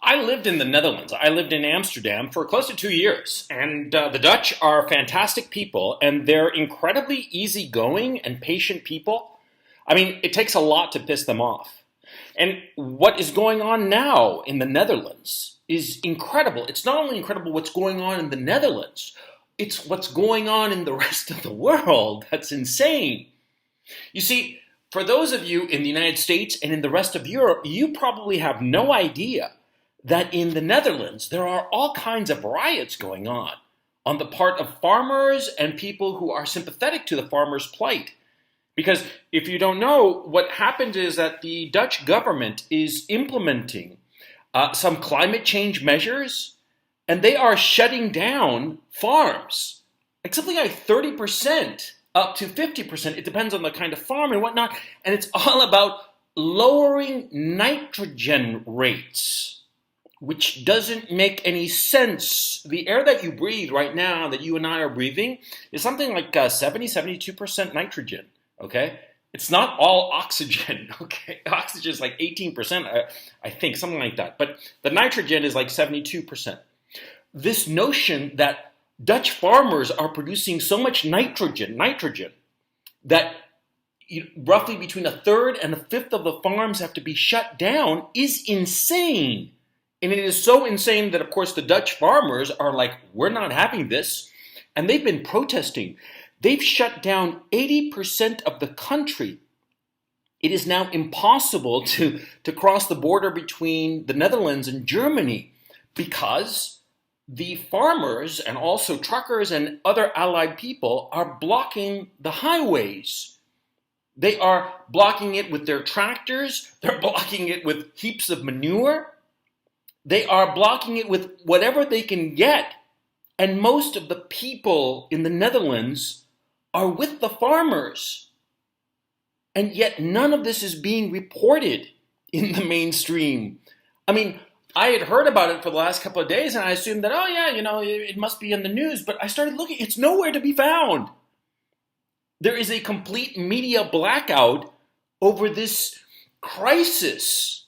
I lived in the Netherlands. I lived in Amsterdam for close to 2 years. And the Dutch are fantastic people, and they're incredibly easygoing and patient people. I mean, it takes a lot to piss them off. And what is going on now in the Netherlands is incredible. It's not only incredible what's going on in the Netherlands, it's what's going on in the rest of the world that's insane. You see, for those of you in the United States and in the rest of Europe, you probably have no idea that in the Netherlands there are all kinds of riots going on the part of farmers and people who are sympathetic to the farmers' plight. Because if you don't know, what happened is that the Dutch government is implementing some climate change measures, and they are shutting down farms, like something like 30% up to 50%. It depends on the kind of farm and whatnot. And it's all about lowering nitrogen rates, which doesn't make any sense. The air that you breathe right now, that you and I are breathing, is something like 72% nitrogen, okay? It's not all oxygen, okay? Oxygen is like 18%, I think, something like that. But the nitrogen is like 72%. This notion that Dutch farmers are producing so much nitrogen, that roughly between a third and a fifth of the farms have to be shut down is insane. And it is so insane that, of course, the Dutch farmers are like, we're not having this. And they've been protesting. They've shut down 80% of the country. It is now impossible to cross the border between the Netherlands and Germany because the farmers and also truckers and other allied people are blocking the highways. They are blocking it with their tractors. They're blocking it with heaps of manure. They are blocking it with whatever they can get. And most of the people in the Netherlands are with the farmers. And yet none of this is being reported in the mainstream. I mean, I had heard about it for the last couple of days, and I assumed that, oh yeah, it must be in the news. But I started looking, it's nowhere to be found. There is a complete media blackout over this crisis.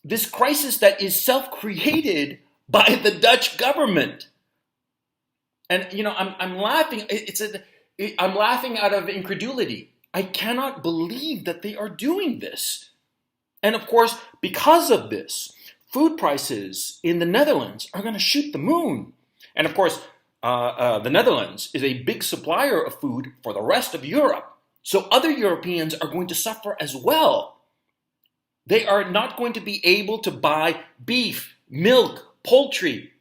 This crisis that is self-created by the Dutch government. And, I'm laughing. I'm laughing out of incredulity. I cannot believe that they are doing this. And of course, because of this, food prices in the Netherlands are going to shoot the moon. And of course, the Netherlands is a big supplier of food for the rest of Europe. So other Europeans are going to suffer as well. They are not going to be able to buy beef, milk, poultry.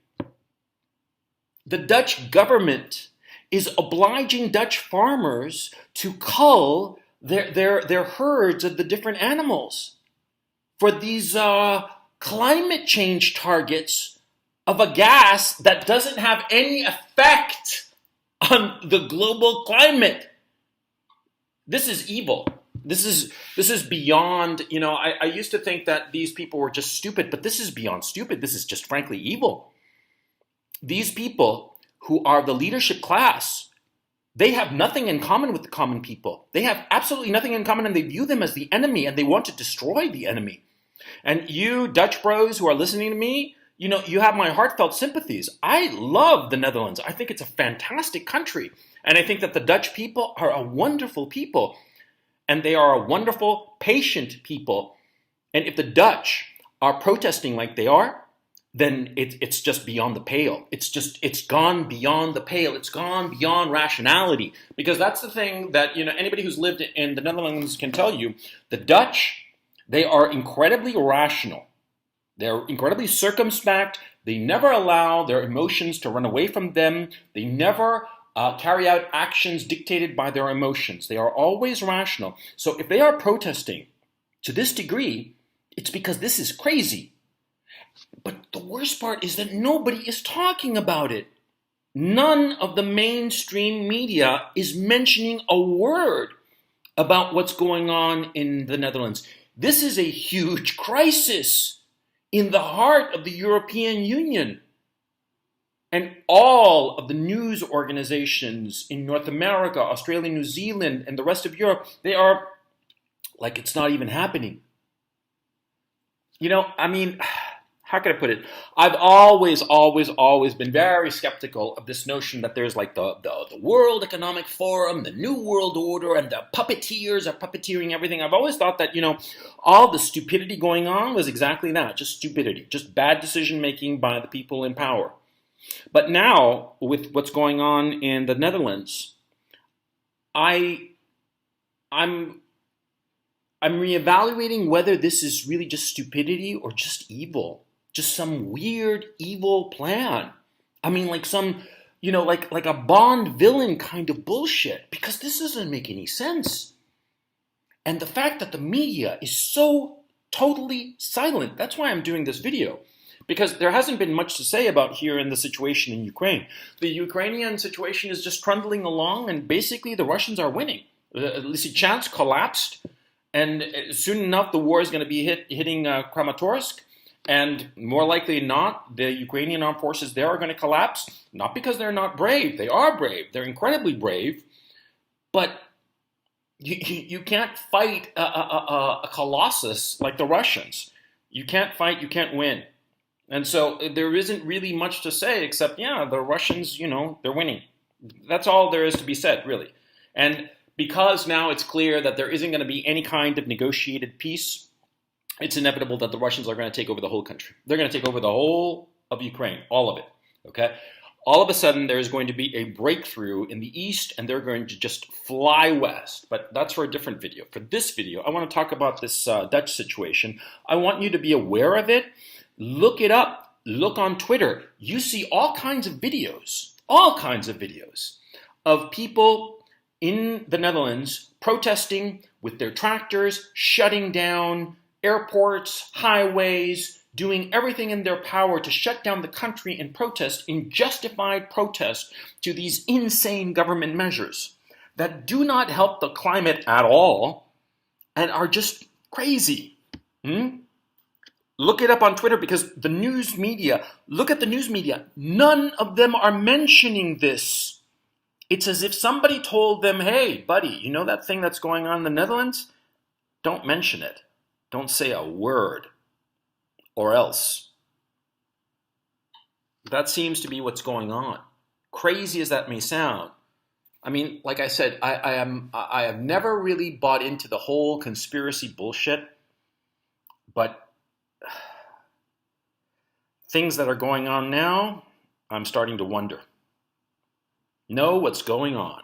The Dutch government is obliging Dutch farmers to cull their herds of the different animals for these climate change targets of a gas that doesn't have any effect on the global climate. This is evil. This is beyond, I used to think that these people were just stupid, but this is beyond stupid. This is just frankly evil. These people who are the leadership class, they have nothing in common with the common people. They have absolutely nothing in common, and they view them as the enemy, and they want to destroy the enemy. And you Dutch bros who are listening to me, you have my heartfelt sympathies. I love the Netherlands. I think it's a fantastic country. And I think that the Dutch people are a wonderful people. And they are a wonderful, patient people. And if the Dutch are protesting like they are, then it's just beyond the pale. It's gone beyond the pale. It's gone beyond rationality. Because that's the thing that, anybody who's lived in the Netherlands can tell you. The Dutch, they are incredibly rational. They're incredibly circumspect. They never allow their emotions to run away from them. They never carry out actions dictated by their emotions. They are always rational. So if they are protesting to this degree, it's because this is crazy. But the worst part is that nobody is talking about it. None of the mainstream media is mentioning a word about what's going on in the Netherlands. This is a huge crisis in the heart of the European Union. And all of the news organizations in North America, Australia, New Zealand, and the rest of Europe, they are like it's not even happening. how can I put it? I've always been very skeptical of this notion that there's like the World Economic Forum, the New World Order, and the puppeteers are puppeteering everything. I've always thought that, all the stupidity going on was exactly that, just stupidity, just bad decision making by the people in power. But now, with what's going on in the Netherlands, I'm reevaluating whether this is really just stupidity or just evil. Just some weird evil plan. I mean, like some, like a Bond villain kind of bullshit, because this doesn't make any sense. And the fact that the media is so totally silent, that's why I'm doing this video. Because there hasn't been much to say about here in the situation in Ukraine. The Ukrainian situation is just trundling along, and basically the Russians are winning. Lysychansk collapsed, and soon enough the war is going to be hitting Kramatorsk. And more likely than not, the Ukrainian armed forces there are going to collapse, not because they're not brave. They are brave. They're incredibly brave. But you can't fight a colossus like the Russians. You can't fight, you can't win. And so there isn't really much to say except, the Russians, they're winning. That's all there is to be said, really. And because now it's clear that there isn't going to be any kind of negotiated peace, it's inevitable that the Russians are going to take over the whole country. They're going to take over the whole of Ukraine, all of it, okay? All of a sudden, there's going to be a breakthrough in the east, and they're going to just fly west. But that's for a different video. For this video, I want to talk about this Dutch situation. I want you to be aware of it. Look it up. Look on Twitter. You see all kinds of videos of people in the Netherlands protesting with their tractors, shutting down airports, highways, doing everything in their power to shut down the country in protest, in justified protest to these insane government measures that do not help the climate at all and are just crazy. Look it up on Twitter, because the news media, look at the news media, none of them are mentioning this. It's as if somebody told them, hey, buddy, you know that thing that's going on in the Netherlands? Don't mention it. Don't say a word, or else. That seems to be what's going on. Crazy as that may sound. I mean, like I said, I have never really bought into the whole conspiracy bullshit, but things that are going on now, I'm starting to wonder. Know what's going on.